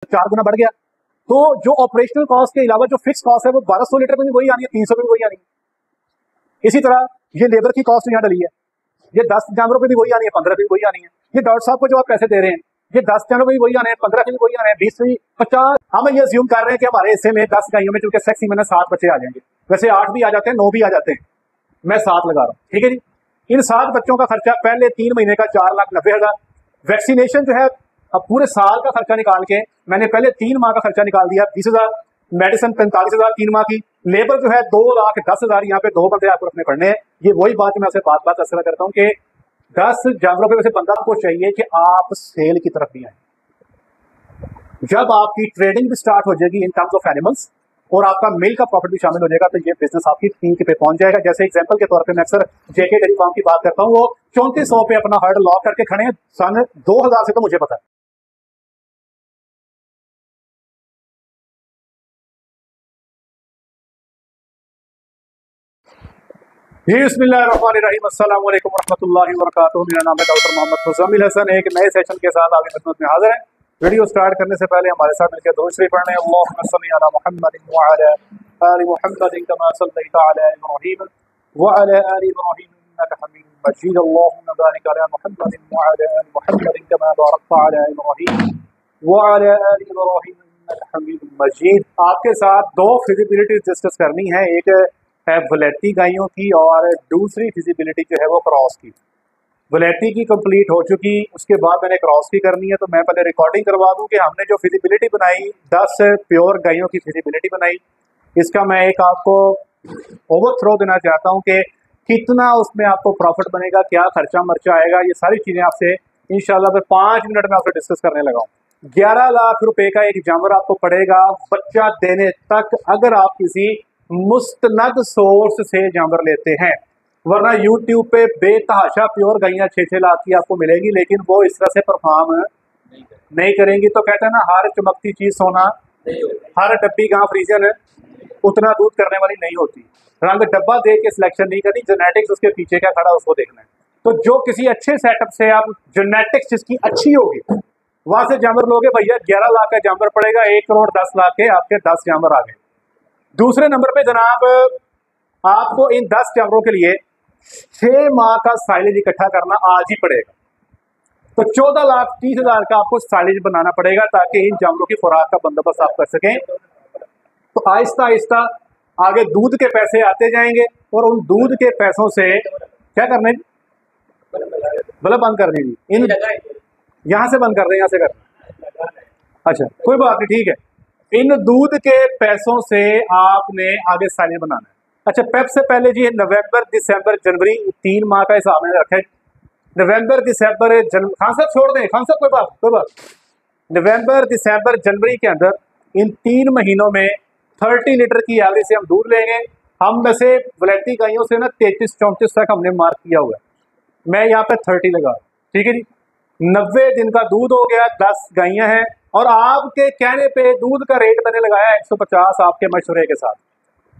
4 गुना बढ़ गया। तो जो ऑपरेशनल कॉस्ट के अलावा जो फिक्स कॉस्ट है वो 1200 लीटर में भी वही आनी है, 300 में भी वही आनी है। इसी तरह ये लेबर की कॉस्ट यहाँ डली है, ये 10 जानवरों पे भी वही आनी है, 15 पे भी वही आनी है। ये डॉक्टर साहब को जो आप पैसे दे रहे हैं, ये 10 जानवरों पे भी वही आने हैं, 15 पे भी वही आने हैं, 20 पे 50। हम ये अज्यूम कर रहे हैं कि हमारे हिस्से में 10 गायों में चूंकि सेक्स सीमेन 7 बच्चे आ जाएंगे, वैसे 8 भी आ जाते हैं, 9 भी आ जाते हैं, मैं 7 लगा रहा हूँ, ठीक है जी। इन 7 बच्चों का खर्चा पहले 3 महीने का 4,90,000। वैक्सीनेशन जो है अब पूरे साल का खर्चा निकाल के मैंने पहले 3 माह का खर्चा निकाल दिया 20,000, मेडिसिन 45,000 3 माह की, लेबर जो है 2,10,000। यहाँ पे 2 बंदे आपको रखने पड़ने हैं। ये वही बात मैं आपसे बात बात असर करता हूँ कि 10 जानवरों पे वैसे बंदा आपको चाहिए कि आप सेल की तरफ भी आए। जब आपकी ट्रेडिंग भी स्टार्ट हो जाएगी इन टर्म्स ऑफ एनिमल्स और आपका मिल्क का प्रॉफिट भी शामिल हो जाएगा, तो ये बिजनेस आपकी पीक पे पहुंच जाएगा। जैसे एग्जांपल के तौर पे मैं अक्सर जेके डेयरी फार्म की बात करता हूँ, वो 3400 पे अपना हर्ड लॉक करके खड़े हैं, सन 2000 से तो मुझे पता है। बिस्मिल्लाहिर्रहमानिर्रहीम, अस्सलाम वालेकुम रहमतुल्लाहि व बरकातुहू। मेरा नाम है डॉक्टर मोहम्मद मुज़म्मिल हसन। एक नए सेशन के साथ आपकी खिदमत में हाजिर हैं। वीडियो स्टार्ट करने से पहले हमारे साथ मिलकर दुरूद शरीफ पढ़ने, अल्लाहुम्मा सल्लि अला मुहम्मदिन व अला आलि मुहम्मदिन कमा सल्लैता अला इब्राहीम व अला आलि इब्राहीम इन्नका हमीदुम मजीद। अल्लाहुम्मा बारिक अला मुहम्मदिन व अला आलि मुहम्मदिन कमा बारकता अला इब्राहीम व अला आलि इब्राहीम इन्नका हमीदुम मजीद। आपके साथ 2 फिजिबिलिटीज डिस्कस करनी है, एक है वलैती गायों की और दूसरी फिजिबिलिटी जो है वो क्रॉस की। वलैती की कंप्लीट हो चुकी, उसके बाद मैंने क्रॉस की करनी है। तो मैं पहले रिकॉर्डिंग करवा दूं कि हमने जो फिजिबिलिटी बनाई 10 प्योर गायों की फिजिबिलिटी बनाई, इसका मैं एक आपको ओवर थ्रो देना चाहता हूं कि कितना उसमें आपको प्रॉफिट बनेगा, क्या खर्चा मर्चा आएगा, ये सारी चीज़ें आपसे इंशाल्लाह मैं 5 मिनट में आपसे डिस्कस करने लगा हूँ। 11 लाख रुपए का एक जानवर आपको पड़ेगा बच्चा देने तक, अगर आप किसी मुस्तनद सोर्स से जानवर लेते हैं। वरना यूट्यूब पे बेतहाशा प्योर गाइयां 6-6 लाख की आपको मिलेगी, लेकिन वो इस तरह से परफॉर्म नहीं करेंगी। तो कहते हैं ना, हर चमकती चीज सोना, हर डब्बी गांव फ्रीजन उतना दूध करने वाली नहीं होती। रंग डब्बा देख के सिलेक्शन नहीं करनी, जेनेटिक्स उसके पीछे क्या खड़ा उसको देखना है। तो जो किसी अच्छे सेटअप से आप जेनेटिक्स जिसकी अच्छी होगी वहां से जानवर लोगे, भैया 11 लाख का जानवर पड़ेगा, 1 करोड़ 10 लाख के आपके 10 जानवर आ गए। दूसरे नंबर पे जनाब, आपको इन 10 जानवरों के लिए 6 माह का साइलेज इकट्ठा करना आज ही पड़ेगा। तो 14,30,000 का आपको साइलेज बनाना पड़ेगा ताकि इन जानवरों की खुराक का बंदोबस्त आप कर सकें। तो आहिस्ता आहिस्ता आगे दूध के पैसे आते जाएंगे और उन दूध के पैसों से क्या करने, बल्ब बंद कर दीजिए, इन यहां से बंद कर रहे हैं, यहां से कर, अच्छा कोई बात नहीं, ठीक है। इन दूध के पैसों से आपने आगे साइलेज बनाना है। अच्छा, पेप से पहले जी नवंबर दिसंबर जनवरी 3 माह का हिसाब में रखें। नवंबर दिसंबर जनवरी, खान साहब छोड़ दें, खान साहब कोई बात। नवंबर दिसंबर जनवरी के अंदर इन 3 महीनों में 30 लीटर की एवरेज से हम दूध लेंगे। हम वैसे वलैती गायों से ना 33-34 तक हमने मार्क किया हुआ है, मैं यहाँ पे 30 लगा, ठीक है जी। 90 दिन का दूध हो गया, 10 गायें हैं और आपके कहने पे दूध का रेट मैंने लगाया 150 आपके मशवरे के साथ।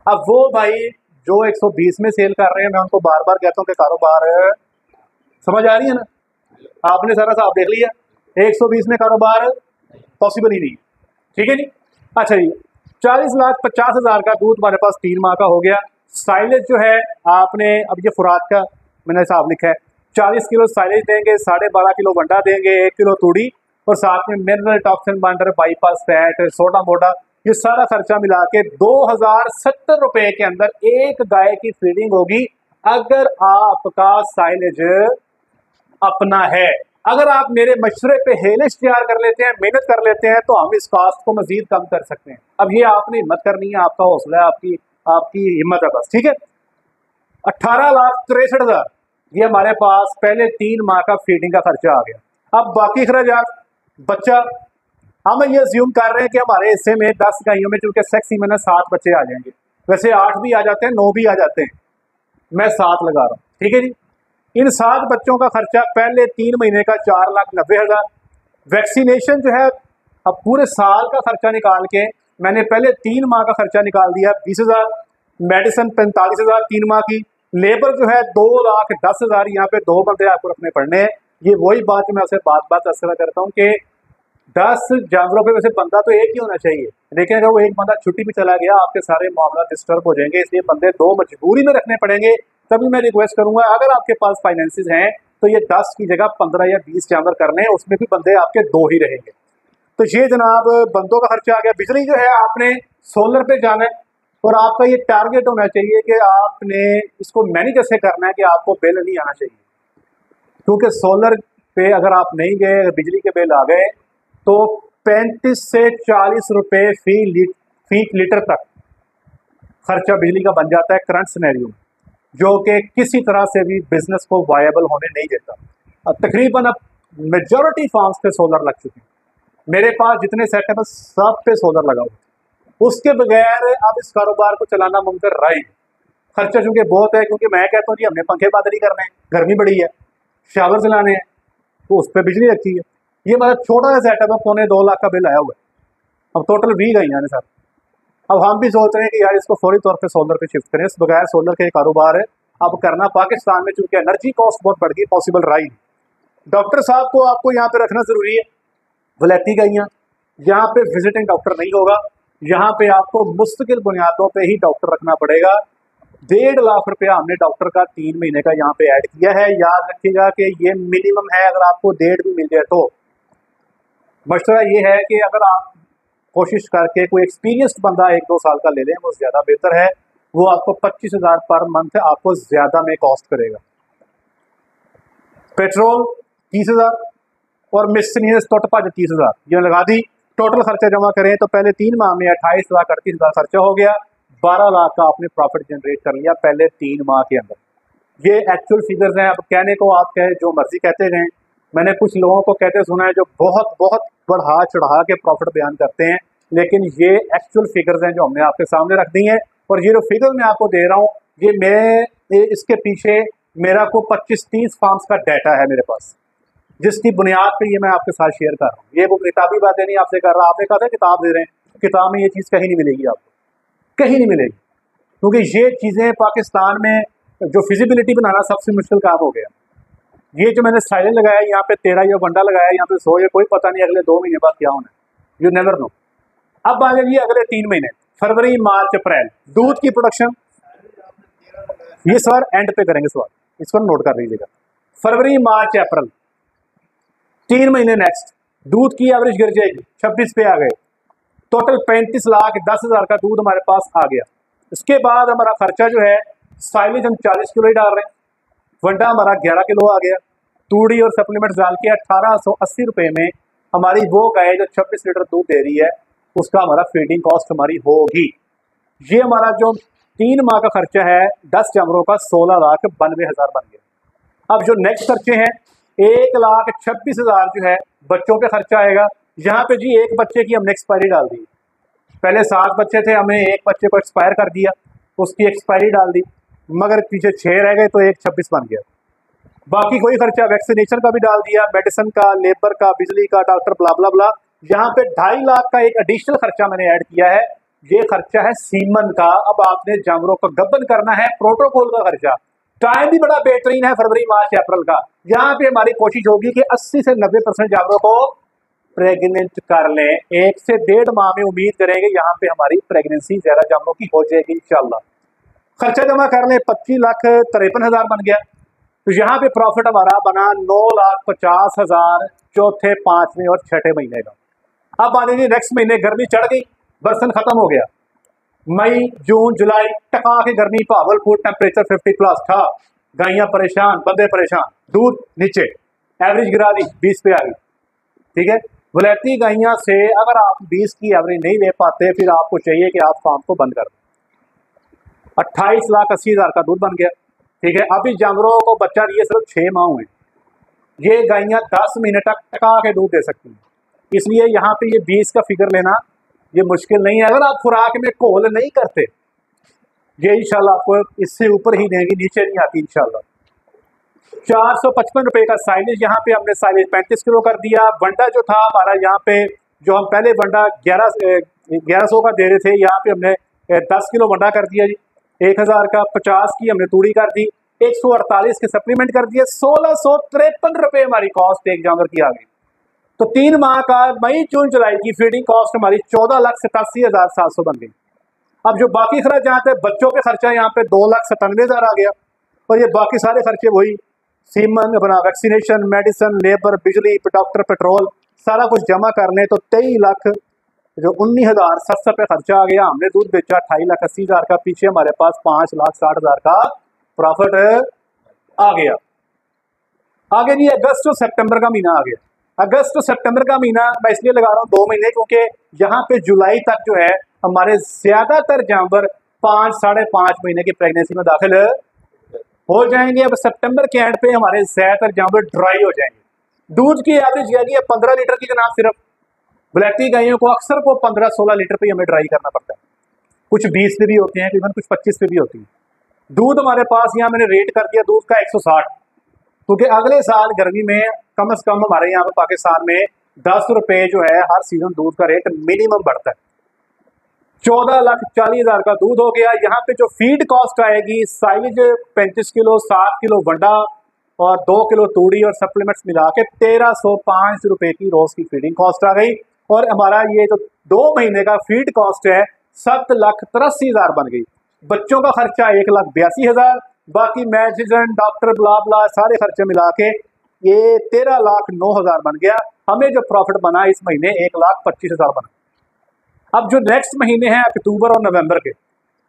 अब वो भाई जो 120 में सेल कर रहे हैं, मैं उनको बार बार कहता हूँ कि कारोबार समझ आ रही है ना, आपने सारा साहब देख लिया, 120 में कारोबार पॉसिबल ही नहीं, ठीक है जी। अच्छा जी, 40,50,000 का दूध हमारे पास 3 माह का हो गया। साइलेज जो है आपने, अब ये खुराक का मैंने हिसाब लिखा है, 40 किलो साइलेज देंगे, 12.5 किलो वंडा देंगे, 1 किलो तूड़ी और साथ में mineral toxin binder, bypass fat, soda मोडा, ये सारा खर्चा मिला के 2,070 रुपए के अंदर एक गाय की फीडिंग होगी, अगर आपका साइलेज अपना है। अगर आप मेरे मशवरे पे हेलिश तैयार कर लेते हैं, मेहनत कर लेते हैं, तो हम इस कास्ट को मजीद कम कर सकते हैं। अब ये आपने हिम्मत करनी है, आपका हौसला है, आपकी हिम्मत है बस, ठीक है। 18,63,000 ये हमारे पास पहले 3 माह का फीडिंग का खर्चा आ गया। अब बाकी खर्चात, बच्चा, हम ये अज्यूम कर रहे हैं कि हमारे हिस्से में 10 गायों में चूंकि सेक्स सीमेन 7 बच्चे आ जाएंगे, वैसे 8 भी आ जाते हैं, 9 भी आ जाते हैं, मैं 7 लगा रहा हूँ, ठीक है जी। इन 7 बच्चों का खर्चा पहले 3 महीने का 4,90,000। वैक्सीनेशन जो है अब पूरे साल का खर्चा निकाल के मैंने पहले 3 माह का खर्चा निकाल दिया 20,000, मेडिसिन 45,000 3 माह की, लेबर जो है 2,10,000, यहाँ पे 2 बंदे आपको रखने पड़ने हैं। ये वही बात मैं आपसे बात असर करता हूँ कि 10 जानवरों पे वैसे बंदा तो एक ही होना चाहिए, लेकिन अगर वो एक बंदा छुट्टी पे चला गया आपके सारे मामला डिस्टर्ब हो जाएंगे, इसलिए बंदे 2 मजबूरी में रखने पड़ेंगे। तभी मैं रिक्वेस्ट करूंगा अगर आपके पास फाइनेंसेस हैं तो ये 10 की जगह 15 या 20 जानवर कर लें, उसमें भी बंदे आपके 2 ही रहेंगे। तो ये जनाब बंदों का खर्चा आ गया। बिजली जो है आपने सोलर पे जाना है और आपका ये टारगेट होना चाहिए कि आपने इसको मैनेज ऐसे करना है कि आपको बिल नहीं आना चाहिए, क्योंकि सोलर पे अगर आप नहीं गए, अगर बिजली के बिल आ गए तो 35 से 40 रुपए फी लीटर तक खर्चा बिजली का बन जाता है करंट सिनेरियो में, जो कि किसी तरह से भी बिजनेस को वायबल होने नहीं देता। अब तकरीबन अब मेजॉरिटी फार्म्स पे सोलर लग चुके हैं, मेरे पास जितने सेटअप है सब पे सोलर लगा हुआ है। उसके बगैर अब इस कारोबार को चलाना मुमकिन रहा ही। खर्चा चूंकि बहुत है, क्योंकि मैं कहता हूँ जी हमने पंखे बंद नहीं करने हैं, गर्मी बड़ी है, शावर चलाने हैं तो उस पर बिजली लगती है। ये मतलब छोटा सा सेटअप है, 2.25 लाख का बिल आया हुआ है। अब टोटल 20 गई हैं सर। अब हम भी सोच रहे हैं कि यार इसको फौरी तौर पे सोलर पे शिफ्ट करें, इस बगैर सोलर के कारोबार है अब करना पाकिस्तान में, चूंकि एनर्जी कॉस्ट बहुत बढ़ गई, पॉसिबल रहा ही। डॉक्टर साहब को आपको यहाँ पे रखना जरूरी है, वलैती गईयाँ, यहाँ पे विजिटिंग डॉक्टर नहीं होगा, यहाँ पे आपको मुस्तकिल बुनियादों पे ही डॉक्टर रखना पड़ेगा। 1.5 लाख रुपया हमने डॉक्टर का 3 महीने का यहाँ पे ऐड किया है। याद रखिएगा कि ये मिनिमम है, अगर आपको 1.5 भी मिल जाए तो मशवरा ये है कि अगर आप कोशिश करके कोई एक्सपीरियंस्ड बंदा 1-2 साल का ले लें, वो ज़्यादा बेहतर है। वो आपको 25,000 पर मंथ आपको ज़्यादा में कॉस्ट करेगा। पेट्रोल 30,000 और मिसनीस तो 30,000 ये लगा दी। टोटल खर्चा जमा करें तो पहले 3 माह में 28 लाख 38,000 खर्चा हो गया, 12 लाख का आपने प्रॉफिट जनरेट कर लिया पहले 3 माह के अंदर। ये एक्चुअल फिगर्स हैं। अब कहने को आप कहे जो मर्जी कहते रहें, मैंने कुछ लोगों को कहते सुना है जो बहुत बहुत बढ़ा चढ़ा के प्रॉफिट बयान करते हैं, लेकिन ये एक्चुअल फिगर्स हैं जो हमने आपके सामने रख दी हैं। और ये जो फिगर मैं आपको दे रहा हूँ ये मैं इसके पीछे मेरा को 25-30 फार्म्स का डाटा है मेरे पास, जिसकी बुनियाद पे ये मैं आपके साथ शेयर कर रहा हूँ। ये वो किताबी बातें नहीं आपसे कर रहा। आपने कहा था किताब दे रहे हैं, किताब में ये चीज़ कहीं नहीं मिलेगी, आपको कहीं नहीं मिलेगी, क्योंकि ये चीज़ें पाकिस्तान में जो फिजिबिलिटी बनाना सबसे मुश्किल काम हो गया। ये जो मैंने साइलेंट लगाया यहाँ पे 13 या वंडा लगाया यहाँ पे 100, ये कोई पता नहीं अगले 2 महीने बाद क्या होना है, यू नेवर नो। अब आ जाइए अगले 3 महीने, फरवरी मार्च अप्रैल, दूध की प्रोडक्शन। ये सवाल एंड पे करेंगे, सवाल इस पर नोट कर लीजिएगा। फरवरी मार्च अप्रैल 3 महीने नेक्स्ट, दूध की एवरेज गिर जाएगी, 26 पे आ गए। टोटल 35 लाख 10,000 का दूध हमारे पास आ गया। इसके बाद हमारा खर्चा जो है, साइलेज हम 40 किलो ही डाल रहे हैं, वंडा हमारा 11 किलो आ गया, तूड़ी और सप्लीमेंट डाल के 1880 रुपये में हमारी वो गाय जो 26 लीटर दूध दे रही है उसका हमारा फीडिंग कॉस्ट हमारी होगी। ये हमारा जो 3 माह का खर्चा है 10 जानवरों का 16,92,000 बन गया। अब जो नेक्स्ट खर्चे हैं 1,26,000 जो है बच्चों पे खर्चा आएगा। यहाँ पे जी एक बच्चे की हमने एक्सपायरी डाल दी, पहले 7 बच्चे थे, हमने एक बच्चे को एक्सपायर कर दिया, उसकी एक्सपायरी डाल दी, मगर पीछे 6 रह गए तो 1,26 बन गया। बाकी कोई खर्चा वैक्सीनेशन का भी डाल दिया, मेडिसिन का, लेबर का, बिजली का, डॉक्टर ब्ला ब्ला ब्ला। यहाँ पे 2.5 लाख का एक एडिशनल खर्चा मैंने ऐड किया है, ये खर्चा है सीमन का। अब आपने जानवरों को गबन करना है, प्रोटोकॉल का खर्चा। टाइम भी बड़ा बेहतरीन है फरवरी मार्च अप्रैल का। यहाँ पे हमारी कोशिश होगी कि 80 से 90% जानवरों को प्रेग्नेंट कर लें। 1 से 1.5 माह में उम्मीद करेंगे यहाँ पे हमारी प्रेगनेंसी ज्यादा जानवरों की हो जाएगी इंशाल्लाह। खर्चा जमा कर लें 25,53,000 बन गया। तो यहाँ पे प्रॉफिट हमारा बना 9,50,000 चौथे, 5वें और 6ठे महीने का। अब मान लीजिए नेक्स्ट महीने गर्मी चढ़ गई, बरसन खत्म हो गया, मई जून जुलाई टका के गर्मी, भावलपुर टेम्परेचर 50+ था, गायियां परेशान, बंदे परेशान, दूध नीचे, एवरेज गिरा दी 20 पे आ गई। ठीक है, वलैती गायियां से अगर आप 20 की एवरेज नहीं ले पाते फिर आपको चाहिए कि आप फार्म को बंद कर दें। 28,80,000 का दूध बन गया। ठीक है, अभी जानवरों को बच्चा दिए सिर्फ 6 माह हुए, ये गायियां 10 महीने तक टका के दूध दे सकती हैं। इसलिए यहाँ पे ये 20 का फिगर लेना ये मुश्किल नहीं है, अगर आप खुराक में घोल नहीं करते। ये इंशाल्लाह आपको इससे ऊपर ही देंगी, नीचे नहीं आती इंशाल्लाह। 455 रुपए का साइलेज, यहाँ पे हमने साइलेज 35 किलो कर दिया। वंडा जो था हमारा यहाँ पे, जो हम पहले वंडा 1100 का दे रहे थे, यहाँ पे हमने 10 किलो वंडा कर दिया जी। 1,000 का 50 की हमने तूड़ी कर दी, 148 के सप्लीमेंट कर दिए, 1,653 रुपए हमारी कॉस्ट एक जानवर की आ गई। तो 3 माह का मई जून जुलाई की फीडिंग कॉस्ट हमारी 14,87,700 बन गई। अब जो बाकी खर्चात है, बच्चों के खर्चा यहाँ पे 2,97,000 आ गया, और ये बाकी सारे खर्चे वही सीमन बना, वैक्सीनेशन, मेडिसिन, लेबर, बिजली, डॉक्टर, पेट्रोल, सारा कुछ जमा कर लें तो 23 लाख जो 19,700 पे खर्चा आ गया। हमने दूध बेचा 28,80,000 का, पीछे हमारे पास 5,60,000 का प्रॉफिट आ गया। आगे जी अगस्त और सितंबर का महीना आ गया। अगस्त और सितंबर का महीना मैं इसलिए लगा रहा हूँ 2 महीने, क्योंकि यहाँ पे जुलाई तक जो है हमारे ज्यादातर जानवर 5 साढ़े 5 महीने की प्रेगनेंसी में दाखिल हो जाएंगे। अब सितंबर के एंड पे हमारे ज्यादातर जानवर ड्राई हो जाएंगे। दूध की एवरेज यानी है 15 लीटर की जनाब। सिर्फ ब्लैकी गायों को अक्सर को 15-16 लीटर पे हमें ड्राई करना पड़ता है, कुछ 20 पे भी होते हैं, इवन कुछ 25 पे भी होती है। दूध हमारे पास यहाँ मैंने रेट कर दिया दूध का 160, क्योंकि अगले साल गर्मी में कम से कम हमारे यहाँ पे पाकिस्तान में 10 रुपए जो है हर सीजन दूध का रेट मिनिमम बढ़ता है। 14,40,000 का दूध हो गया। यहाँ पे जो फीड कॉस्ट आएगी, साइज 35 किलो, 7 किलो वंडा और 2 किलो तूड़ी और सप्लीमेंट्स मिला के 1,305 रुपए की रोज की फीडिंग कॉस्ट आ गई। और हमारा ये जो 2 महीने का फीड कॉस्ट है 7,83,000 बन गई। बच्चों का खर्चा 1,82,000, बाकी मेडिसिन, डॉक्टर, ब्ला ब्ला सारे खर्चे मिला के ये 13,09,000 बन गया। हमें जो प्रॉफिट बना इस महीने 1,25,000 बना। अब जो नेक्स्ट महीने हैं अक्टूबर और नवंबर के,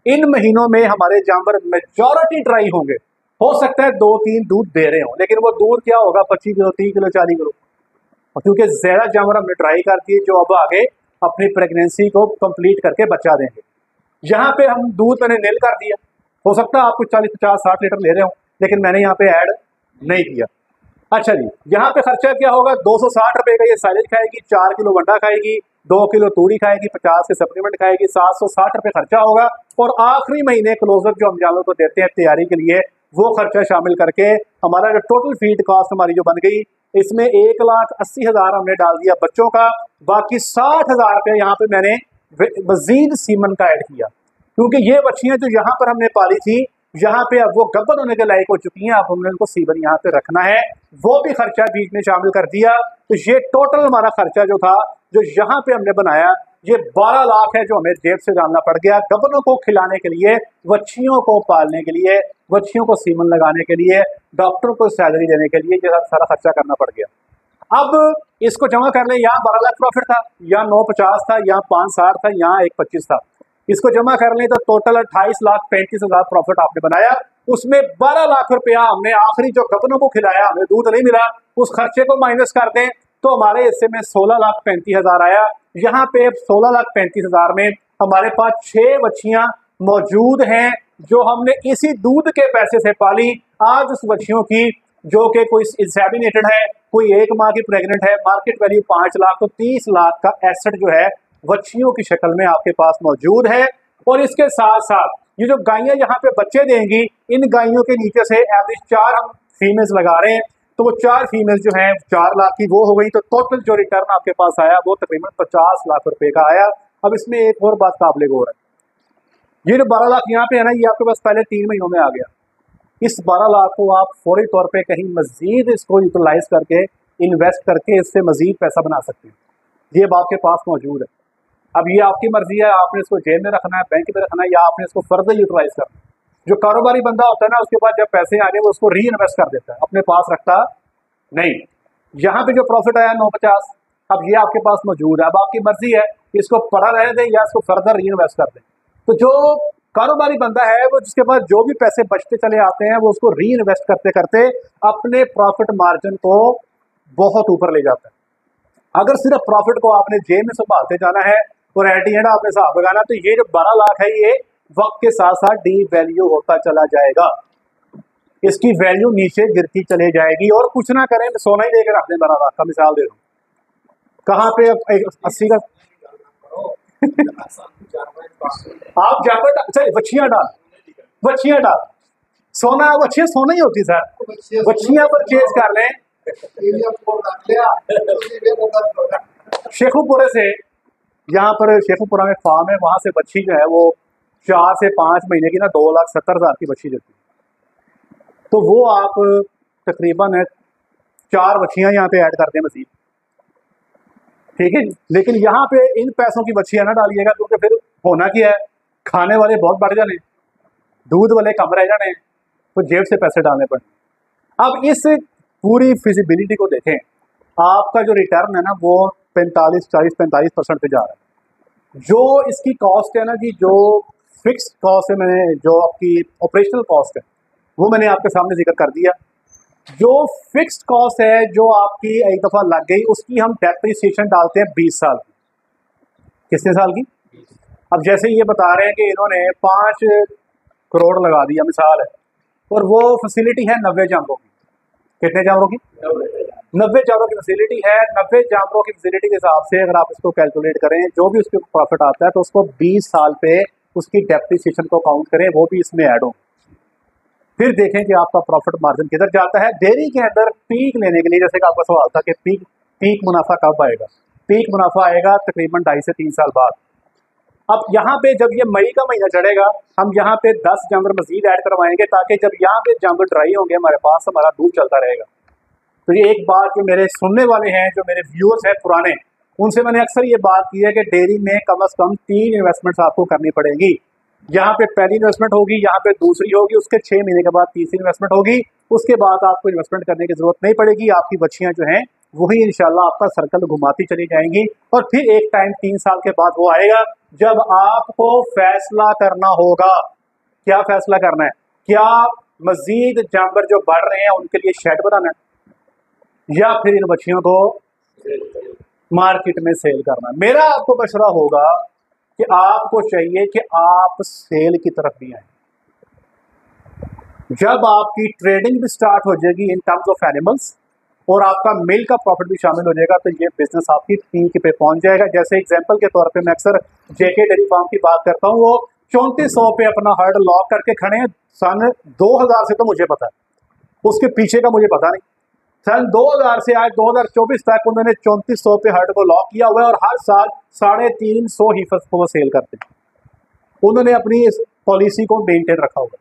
इन महीनों में हमारे जानवर मेजॉरिटी ड्राई होंगे। हो सकता है 2-3 दूध दे रहे हो, लेकिन वो दूध क्या होगा 25 किलो, 30 किलो, 40 किलो, क्योंकि ज्यादा जानवर हमने ट्राई कर दिए जो अब आगे अपनी प्रेगनेंसी को कंप्लीट करके बचा देंगे। यहाँ पे हम दूध मैंने नील कर दिया। हो सकता है आप कुछ 40, 50, 60 लीटर ले रहे हो, लेकिन मैंने यहाँ पे ऐड नहीं किया। अच्छा जी, यहाँ पे खर्चा क्या होगा, 260 रुपए का ये साइलेज खाएगी, 4 किलो वंडा खाएगी, 2 किलो तूड़ी खाएगी, 50 के सप्लीमेंट खाएगी, 760 रुपए खर्चा होगा। और आखिरी महीने क्लोजअप जो हम जानवर को देते हैं तैयारी के लिए, वो खर्चा शामिल करके हमारा जो टोटल फीड कॉस्ट हमारी जो बन गई, इसमें 1,80,000 हमने डाल दिया बच्चों का। बाकी 60,000 रुपये यहाँ पे मैंने मजीद सीमन का ऐड किया, क्योंकि ये बच्चियां जो यहाँ पर हमने पाली थी, यहाँ पे अब वो गब्बर होने के लायक हो चुकी हैं। अब हमने उनको सीमन यहाँ पे रखना है, वो भी खर्चा बीच में शामिल कर दिया। तो ये टोटल हमारा खर्चा जो था, जो यहाँ पे हमने बनाया, ये 12 लाख है जो हमें जेब से डालना पड़ गया गब्बरों को खिलाने के लिए, बच्चियों को पालने के लिए, बच्चियों को सीमन लगाने के लिए, डॉक्टर को सैलरी देने के लिए, ये सारा खर्चा करना पड़ गया। अब इसको जमा कर ले, यहाँ 12 लाख प्रॉफिट था, यहाँ 950 था, यहाँ 560 था, यहाँ 125 था। इसको जमा कर ले तो टोटल 28,35,000 प्रॉफिट आपने बनाया। उसमें 12 लाख रुपया हमने आखिरी जो गबनों को खिलाया, हमें दूध नहीं मिला, उस खर्चे को माइनस कर दें तो हमारे हिस्से में 16,35,000 आया। यहाँ पे 16,35,000 में हमारे पास 6 बच्चियां मौजूद हैं जो हमने इसी दूध के पैसे से पाली। आज उस बच्चियों की जो कि कोई इंसेमिनेटेड है, कोई 1 माह की प्रेग्नेंट है, मार्केट वैल्यू 5 लाख, तो 30 लाख का एसेट जो है बच्चियों की शक्ल में आपके पास मौजूद है। और इसके साथ साथ ये जो गायें यहाँ पे बच्चे देंगी, इन गायों के नीचे से एवरेज 4 हम फीमेल्स लगा रहे हैं, तो वो 4 फीमेल्स जो हैं 4 लाख की वो हो गई। तो टोटल जो रिटर्न आपके पास आया वो तकरीबन 50 लाख रुपए का आया। अब इसमें एक और बात काबिल गौर है, ये जो 12 लाख यहाँ पे है ना, ये आपके पास पहले 3 महीनों में आ गया। इस 12 लाख को आप फौरी तौर पे कहीं मजीद इसको यूटिलाइज करके इन्वेस्ट करके इससे मजीद पैसा बना सकते हैं, ये अब आपके पास मौजूद है। अब ये आपकी मर्जी है, आपने इसको जेब में रखना है, बैंक में रखना है, या आपने इसको फर्दर यूटिलाइज करना है। जो कारोबारी बंदा होता है ना, उसके बाद जब पैसे आ रहे वो उसको री इन्वेस्ट कर देता है, अपने पास रखता नहीं। यहाँ पे जो प्रॉफिट आया 950, अब ये आपके पास मौजूद है। अब आपकी मर्जी है इसको पड़ा रहने दें या इसको फर्दर री इन्वेस्ट कर दें। तो जो कारोबारी बंदा है वो, जिसके पास जो भी पैसे बचते चले आते हैं, वो उसको री इन्वेस्ट करते करते अपने प्रॉफिट मार्जिन को बहुत ऊपर ले जाता है। अगर सिर्फ प्रॉफिट को आपने जेब में संभालते जाना है और एट दी एंड आपने हिसाब लगाना, तो ये जो 12 लाख है ये वक्त के साथ साथ डी वैल्यू होता चला जाएगा, इसकी वैल्यू नीचे गिरती चले जाएगी। और कुछ ना करें, सोना ही देकर रख दें 12 लाख का, मिसाल दे दूं कहाँ पे 80 का आप जाकर अच्छा बच्चियां डाल सोना, बच्चियां सोना ही होती सर, बच्चियां परचेज कर लें। शेखुपुरे से, यहाँ पर शेखुपुरा में फार्म है, वहां से बच्ची जो है वो 4 से 5 महीने की ना 2,70,000 की बच्ची देती है। तो वो आप तकरीबन 4 बच्चियां यहाँ पे ऐड करते हैं मजीद, ठीक है। लेकिन यहाँ पे इन पैसों की बच्चियां ना डालिएगा, क्योंकि फिर होना क्या है, खाने वाले बहुत बढ़ जाने, दूध वाले कम रह जाने, तो जेब से पैसे डालने पड़े। अब इस पूरी फिजिबिलिटी को देखें, आपका जो रिटर्न है ना वो 45-40-45% पे जा रहा है। जो इसकी कॉस्ट है ना जी, जो फिक्स कॉस्ट है, मैंने जो आपकी ऑपरेशनल कॉस्ट है वो मैंने आपके सामने जिक्र कर दिया। जो फिक्स्ड कॉस्ट है जो आपकी एक दफ़ा लग गई, उसकी हम डेप्रिसिएशन डालते हैं 20 साल की। कितने साल की? अब जैसे ये बता रहे हैं कि इन्होंने 5 करोड़ लगा दिया मिसाल है, और वो फैसिलिटी है 90 जानवरों की। कितने जानवरों की? 90 जानवरों की फैसिलिटी है। 90 जानवरों की फैसिलिटी के हिसाब से अगर आप इसको कैलकुलेट करें, जो भी उसके प्रॉफिट आता है, तो उसको 20 साल पे उसकी डेप्रिसिएशन को काउंट करें, वो भी इसमें ऐड हो। फिर देखें कि आपका प्रॉफिट मार्जिन किधर जाता है। डेयरी के अंदर पीक लेने के लिए, जैसे कि आपका सवाल था कि पीक मुनाफा कब आएगा, पीक मुनाफा आएगा तकरीबन 2.5 से 3 साल बाद। अब यहाँ पे जब ये मई का महीना चढ़ेगा, हम यहाँ पे 10 जानवर मजीद ऐड करवाएंगे, ताकि जब यहाँ पे जानवर ड्राई होंगे हमारे पास, हमारा दूध चलता रहेगा। तो ये एक बात जो मेरे सुनने वाले हैं, जो मेरे व्यूअर्स हैं पुराने, उनसे मैंने अक्सर ये बात की है कि डेयरी में कम अज़ कम 3 इन्वेस्टमेंट्स आपको करनी पड़ेगी। यहाँ पे पहली इन्वेस्टमेंट होगी, यहाँ पे दूसरी होगी, उसके 6 महीने के बाद तीसरी इन्वेस्टमेंट होगी, उसके बाद आपको इन्वेस्टमेंट करने की जरूरत नहीं पड़ेगी। आपकी बच्चियाँ जो हैं वही इंशाल्लाह आपका सर्कल घुमाती चली जाएंगी। और फिर एक टाइम 3 साल के बाद वो आएगा जब आपको फैसला करना होगा। क्या फैसला करना है? क्या मजीद जानवर जो बढ़ रहे हैं उनके लिए शेड बनाना है, या फिर इन बच्चियों को मार्केट में सेल करना है? मेरा आपको मशवरा होगा कि आपको चाहिए कि आप सेल की तरफ भी आए। जब आपकी ट्रेडिंग भी स्टार्ट हो जाएगी इन टर्म्स ऑफ एनिमल्स, और आपका मिल्क का प्रॉफिट भी शामिल हो जाएगा, तो ये बिजनेस आपकी पीक पे पहुंच जाएगा। जैसे एग्जांपल के तौर पे मैं अक्सर जेके डेयरी फार्म की बात करता हूँ, वो 3400 पे अपना हर्ड लॉक करके खड़े हैं। सन 2000 से तो मुझे पता है, उसके पीछे का मुझे पता नहीं। सन 2000 से आज 2024 तक उन्होंने 3400 पे हर्ड को लॉक किया हुआ है, और हर साल 350 हीफर्स को वो सेल करते हैं। उन्होंने अपनी इस पॉलिसी को मेंटेन रखा हुआ है,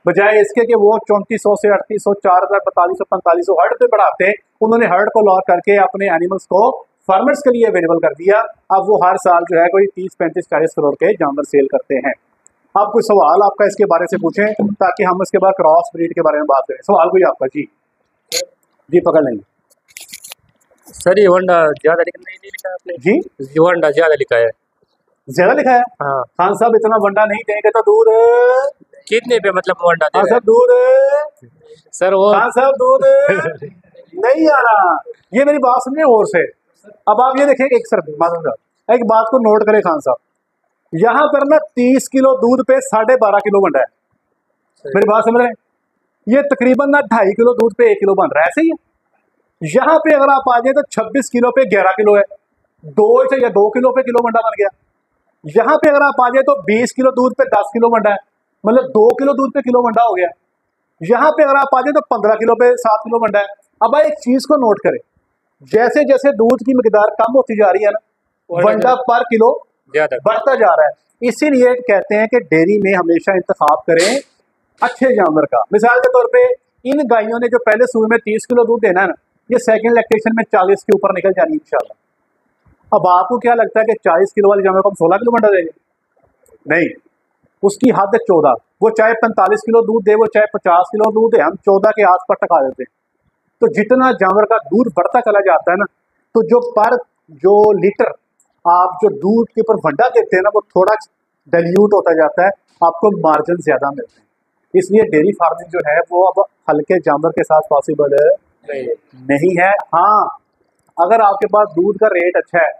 बजाय इसके कि वो 3400 से 3800, 4000, 4200, 4500 हर्ड पे बढ़ाते, उन्होंने हर्ड को लॉक करके अपने एनिमल्स को फार्मर्स के लिए अवेलेबल कर दिया। अब वो हर साल जो है कोई 30, 35, 40 करोड़ के जानवर सेल करते हैं। आप कोई सवाल आपका इसके बारे से पूछें, ताकि हम इसके बाद क्रॉस ब्रीड के बारे में बात करें। सवाल कोई आपका? जी पकड़ लेंगे सर। ये वंडा ज्यादा नहीं लिखा है आपने? जी, ये वंडा ज्यादा लिखा है। ज्यादा लिखा है? हाँ। खान साहब इतना वंडा नहीं देंगे तो दूध कितने पे मतलब वंडा दे खान रहे हैं? साहब दूध, सर वो खान साहब दूध नहीं आ रहा। ये मेरी बात सुनिए और से। अब आप ये देखें, एक सर एक बात को नोट करें खान साहब, यहाँ पर ना 30 किलो दूध पे 12.5 किलो बन रहा है। मेरी बात समझ रहे हैं? ये तकरीबन ना 2.5 किलो दूध पे 1 किलो बन रहा है, ऐसे ही है। यहाँ पे अगर आप आ जाए तो 26 किलो पे 11 किलो है, 2 किलो पे किलो मंडा बन गया। यहाँ पे अगर आप आ जाए तो 20 किलो दूध पे 10 किलो मंडा है, मतलब 2 किलो दूध पे किलो मंडा हो गया। यहाँ पे अगर आप आ जाए तो 15 किलो पे 7 किलो मंडा है। अब एक चीज को नोट करें, जैसे जैसे दूध की मिकदार कम होती जा रही है ना, वंडा पर किलो बढ़ता जा रहा है। इसीलिए कहते हैं कि डेयरी में हमेशा इंतखाब करें अच्छे जानवर का। मिसाल के तौर पे इन गायों ने जो पहले सुबह में 30 किलो दूध देना है ना, ये सेकंड लैक्टेशन में 40 के ऊपर निकल जानी इंशाल्लाह। अब आपको क्या लगता है कि 40 किलो वाले जानवर को हम 16 किलो मंडा देंगे? नहीं, उसकी हद है 14। वो चाहे 45 किलो दूध दे, वो चाहे 50 किलो दूध दे, हम 14 के आसपास टका देते हैं। तो जितना जानवर का दूध बढ़ता चला जाता है ना, तो जो लीटर आप जो दूध के ऊपर वंडा देते हैं ना, वो थोड़ा डाइल्यूट होता जाता है, आपको मार्जिन ज्यादा मिलते हैं। इसलिए डेयरी फार्मिंग जो है वो अब हल्के जानवर के साथ पॉसिबल नहीं है। हाँ, अगर आपके पास दूध का रेट अच्छा है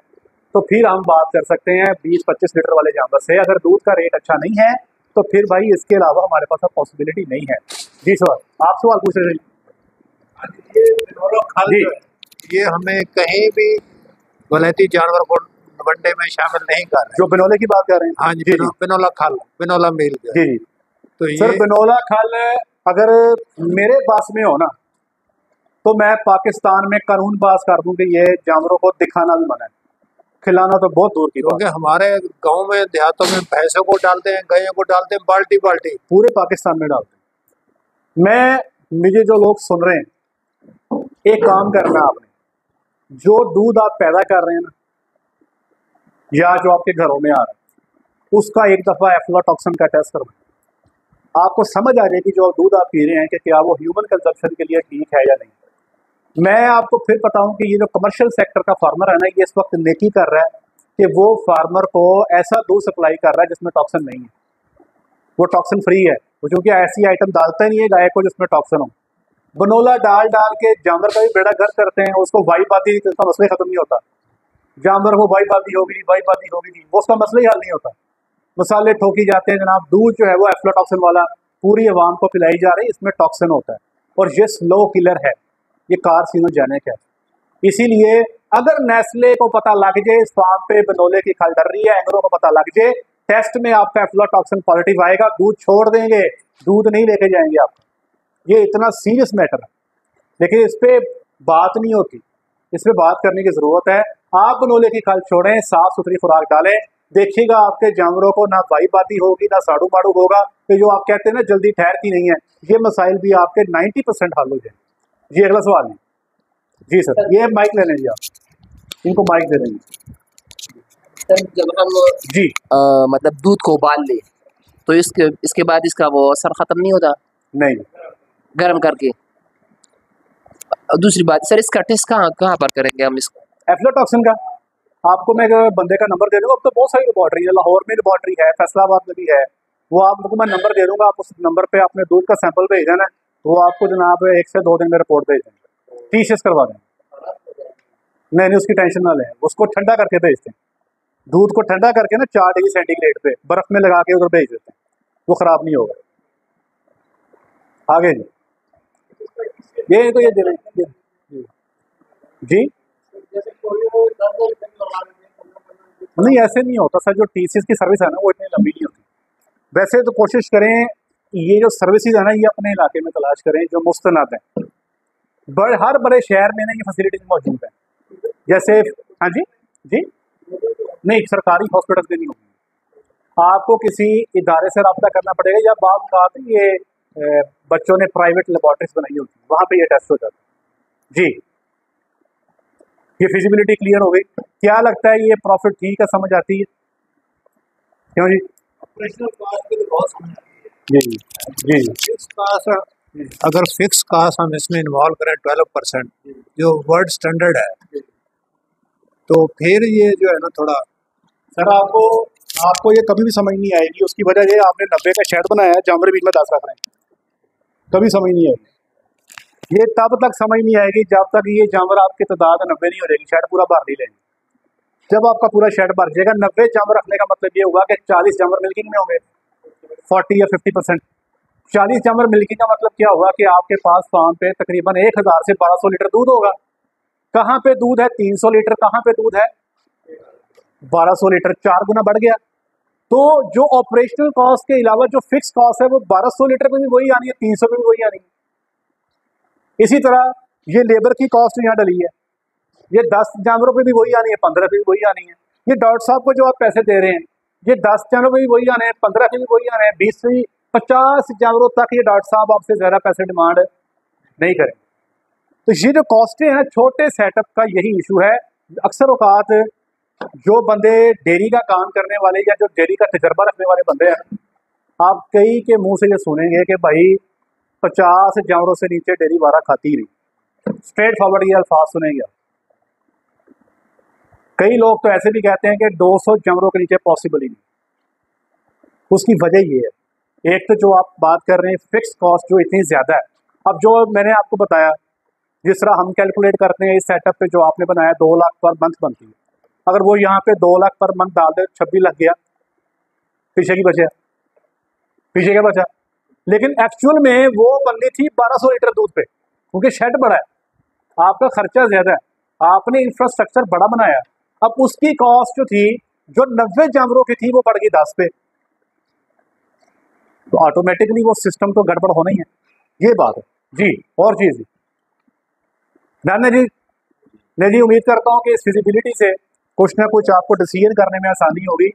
तो फिर हम बात कर सकते हैं 20-25 लीटर वाले जानवर से। अगर दूध का रेट अच्छा नहीं है तो फिर भाई इसके अलावा हमारे पास अब पॉसिबिलिटी नहीं है। जी सर, आप सवाल पूछ रहे ये ये हमें कहीं भी वलैती जानवर को वनडे में शामिल नहीं कर रहे। जो बिनोले की बात कर रहे हैं? हाँ जी, बिनोला खल, बिनोला मिल गया। जी जी। तो सर ये बिनोला खल अगर मेरे पास में हो ना, तो मैं पाकिस्तान में कानून पास कर दूं कि ये जानवरों को दिखाना भी मना है, खिलाना तो बहुत दूर की बात। क्योंकि हमारे गांव में देहातों में भैंसों को डालते हैं, गायों को डालते हैं बाल्टी बाल्टी, पूरे पाकिस्तान में डालते हैं। मुझे जो लोग सुन रहे हैं, एक काम करना आपने, जो दूध आप पैदा कर रहे हैं ना, या जो आपके घरों में आ रहा है उसका एक दफ़ा एफ्लाटॉक्सिन का टेस्ट करवाएं। आपको समझ आ जाएगी जो दूध आप पी रहे हैं कि क्या वो ह्यूमन कंजप्शन के लिए ठीक है या नहीं। मैं आपको फिर बताऊं कि ये जो कमर्शियल सेक्टर का फार्मर है ना, ये इस वक्त नेकी कर रहा है कि वो फार्मर को ऐसा दूध सप्लाई कर रहा है जिसमें टॉक्सिन नहीं है, वो टॉक्सिन फ्री है। वो क्योंकि ऐसी आइटम डालता ही नहीं है गाय को जिसमें टॉक्सिन हो। बनोला डाल डाल के जानवर का भी बेड़ा गर्क करते हैं, उसको वाइप आती है, उसका मसला खत्म नहीं होता। जानवर को वाइप आती होगी, वाइप आती होगी, वो उसका मसला ही हल नहीं होता। मसाले ठोकी जाते हैं जनाब, दूध जो है वो एफ्लाटॉक्सिन वाला पूरी आवाम को पिलाई जा रही है, इसमें टॉक्सिन होता है और ये स्लो किलर है, ये कार्सिनोजेनिक है। इसीलिए अगर नेस्ले को पता लग जाए इस फार्म पे बनोले की खल डर रही है, एंगरों को पता लग जाए, टेस्ट में आपका एफ्लाटॉक्सिन पॉजिटिव आएगा, दूध छोड़ देंगे, दूध नहीं लेके जाएंगे आप। ये इतना सीरियस मैटर है, लेकिन इस पे बात नहीं होती, इस पे बात करने की जरूरत है। आप बनोले की खल छोड़ें, साफ सुथरी खुराक डालें, देखिएगा आपके जानवरों को ना वाईबादी होगी ना साड़ू माड़ू होगा। तो जो आप कहते हैं ना जल्दी ठहरती नहीं है, ये मसाइल भी आपके 90% हल हो जाए। जी अगला सवाल है। जी सर, ये माइक ले लें जी, आप इनको माइक दे देंगे। सर जब हम जी मतलब दूध को उबाल ले तो इसके बाद इसका वो असर ख़त्म नहीं होता नहीं, गर्म करके? और दूसरी बात सर, इसका टेस्ट कहाँ कहाँ पर करेंगे हम इसको? एफ्लाटॉक्सिन का आपको मैं एक बंदे का नंबर दे दूंगा। अब तो बहुत सारी लेबॉर्ट्री है, लाहौर में लेबॉर्ट्री है, फैसलाबाद में भी है, वो आपको मैं नंबर दे दूंगा। आप उस नंबर पे अपने दूध का सैंपल भेज देना, तो वो आपको जनाब 1 से 2 दिन में रिपोर्ट भेज देंगे, टीसीएस करवा दें। नहीं, उसकी टेंशन ना लें, उसको ठंडा करके भेजते हैं, दूध को ठंडा करके ना 4 डिग्री सेंटीग्रेड पे बर्फ में लगा के उधर भेज देते हैं, वो खराब नहीं होगा। आगे जी, ये तो ये दे रहे हैं जी। नहीं ऐसे नहीं होता सर, जो टीसीएस की सर्विस है ना वो इतनी लंबी नहीं होती। वैसे तो कोशिश करें ये जो सर्विसेज है ना ये अपने इलाके में तलाश करें जो मुस्तनद हैं। हर बड़े शहर में ना ये फैसिलिटीज मौजूद है। जैसे हाँ जी जी, नहीं सरकारी हॉस्पिटल में नहीं होगी, आपको किसी इदारे से रब्ता करना पड़ेगा, या बाद बात ये बच्चों ने प्राइवेट लेबॉर्ट्रीज बनाई होती है, वहाँ पे ये टेस्ट हो जाता है। जी ये फिजिबिलिटी क्लियर हो गई। क्या लगता है ये प्रॉफिट ठीक है, समझ आती है क्यों जी? ऑपरेशनल कॉस्ट की तो बहुत समझ आती जी जी जी फिक्स कास्ट, अगर फिक्स कास्ट हम इसमें इन्वॉल्व करें 12% जो वर्ल्ड स्टैंडर्ड है, तो फिर ये जो है ना थोड़ा सर आपको ये कभी भी समझ नहीं आएगी। उसकी वजह ये आपने 90 का शेड बनाया है, जानवर बीच में 10 रख रहे हैं, कभी समझ नहीं आएगी। ये तब तक समझ नहीं आएगी जब तक ये जानवर आपकी तादाद 90 नहीं हो जाएगी, शेड पूरा भर नहीं लेंगे। जब आपका पूरा शेड भर जाएगा, 90 जानवर रखने का मतलब ये हुआ कि 40 जानवर मिल्किंग में होंगे, 40 या 50%। 40 जानवर मिल्किंग का मतलब क्या हुआ कि आपके पास फार्म पे तकरीबन 1000 से 1200 लीटर दूध होगा। कहाँ पे दूध है 300 लीटर, कहाँ पे दूध है 1200 लीटर, 4 गुना बढ़ गया। तो जो ऑपरेशनल कॉस्ट के अलावा जो फिक्स कॉस्ट है वो 1200 लीटर पे भी वही आनी है, 300 पे भी वही आनी है। इसी तरह ये लेबर की कॉस्ट यहाँ डली है, ये 10 जानवरों पे भी वही आनी है, 15 पे भी वही आनी है। ये डॉक्टर साहब को जो आप पैसे दे रहे हैं, ये 10 जानवरों पे भी वही आने हैं, 15 पे भी वही आने हैं, 20 से 50 जानवरों तक ये डॉक्टर साहब आपसे ज़्यादा पैसे डिमांड नहीं करें। तो ये जो कॉस्टें हैं छोटे सेटअप का, यही इशू है। अक्सर औकात जो बंदे डेयरी का काम करने वाले या जो डेयरी का तजर्बा रखने वाले बंदे हैं, आप कई के मुंह से ये सुनेंगे कि भाई 50 जानवरों से नीचे डेयरी वारा खाती ही नहीं। स्ट्रेट फॉरवर्ड ये अल्फाज सुनेंगे आप। कई लोग तो ऐसे भी कहते हैं कि 200 जानवरों के नीचे पॉसिबल ही नहीं। उसकी वजह ये है, एक तो जो आप बात कर रहे हैं फिक्स कॉस्ट जो इतनी ज़्यादा है। अब जो मैंने आपको बताया, जिस तरह हम कैलकुलेट करते हैं इस सेटअप पे जो आपने बनाया 2 लाख पर मंथ बनती है, अगर वो यहाँ पे 2 लाख पर मंथ डाल दे, 26 लग गया, पीछे की बचा, पीछे क्या बचा। लेकिन एक्चुअल में वो बननी थी 1200 लीटर दूध पे, क्योंकि शेड बड़ा है, आपका खर्चा ज्यादा है, आपने इंफ्रास्ट्रक्चर बड़ा बनाया। अब उसकी कॉस्ट जो थी, जो 90 जानवरों की थी, वो बढ़ गई 10 पे, तो ऑटोमेटिकली वो सिस्टम तो गड़बड़ होना ही है। ये बात है जी। और चीज जानने जी, मैं जी उम्मीद करता हूँ कि इस फिजिबिलिटी से कुछ ना कुछ आपको डिसीजन करने में आसानी होगी।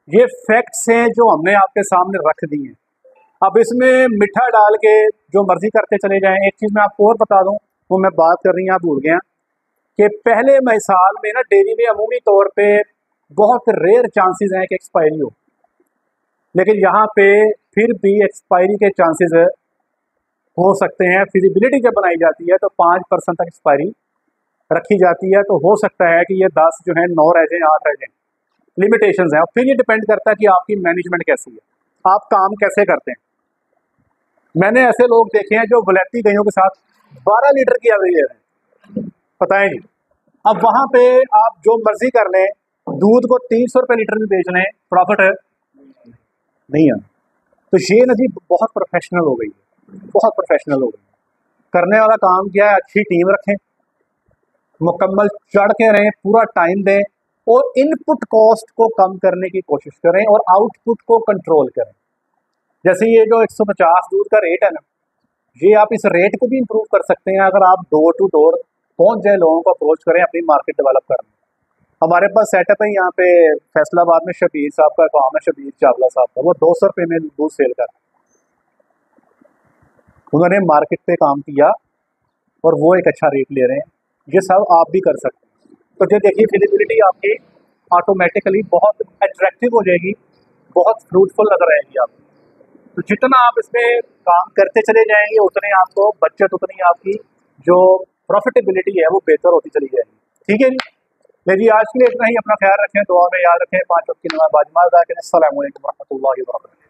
ये फैक्ट्स हैं जो हमने आपके सामने रख दी हैं। अब इसमें मिठा डाल के जो मर्जी करते चले जाएं। एक चीज़ मैं आपको और बता दूं, वो मैं बात कर रही हूँ, आप भूल गए कि पहले मिसाल में ना डेयरी में अमूमी तौर पे बहुत रेयर चांसेस हैं कि एक्सपायरी हो, लेकिन यहाँ पे फिर भी एक्सपायरी के चांसेस हो सकते हैं। फिजिबिलिटी जब बनाई जाती है तो 5% तक एक्सपायरी रखी जाती है, तो हो सकता है कि ये 10 जो है 9 रह जाएं, 8 रह जाएं, लिमिटेशंस हैं। और फिर ये डिपेंड करता है कि आपकी मैनेजमेंट कैसी है, आप काम कैसे करते हैं। मैंने ऐसे लोग देखे हैं जो वलैती गायों के साथ 12 लीटर की एवरेज ले रहे हैं, पता है नहीं। अब वहाँ पे आप जो मर्जी कर लें, दूध को 300 रुपये लीटर में बेच लें, प्रॉफिट नहीं है। तो ये नदी बहुत प्रोफेशनल हो गई है, बहुत प्रोफेशनल हो गई है। करने वाला काम क्या है, अच्छी टीम रखें, मुकम्मल चढ़ के रहें, पूरा टाइम दें और इनपुट कॉस्ट को कम करने की कोशिश करें और आउटपुट को कंट्रोल करें। जैसे ये जो 150 दूध का रेट है ना, ये आप इस रेट को भी इम्प्रूव कर सकते हैं अगर आप डोर टू डोर पहुंच जाए, लोगों को अप्रोच करें अपनी मार्केट डेवलप करने। हमारे पास सेटअप है यहाँ पे फैसलाबाद में, शबीर साहब का काम है, शबीर चावला साहब का, वो 200 रुपये में दूध सेल कर, उन्होंने मार्केट पे काम किया और वो एक अच्छा रेट ले रहे हैं। ये सब आप भी कर सकते हैं। तो ये देखिए फिजिबिलिटी आपकी ऑटोमेटिकली बहुत अट्रैक्टिव हो जाएगी, बहुत फ्रूटफुल नजर आएगी आपको। तो जितना आप इसमें काम करते चले जाएंगे उतने आपको बचत, उतनी आपकी जो प्रॉफिटेबिलिटी है वो बेहतर होती चली जाएगी। ठीक है जी, लेकिन आज के लिए इतना ही। अपना ख्याल रखें, दुआ में याद रखें, 5 वक्त की नमाज़ बाजमात अदा करें। अस्सलामु अलैकुम रहमतुल्लाहि व बरकातहू।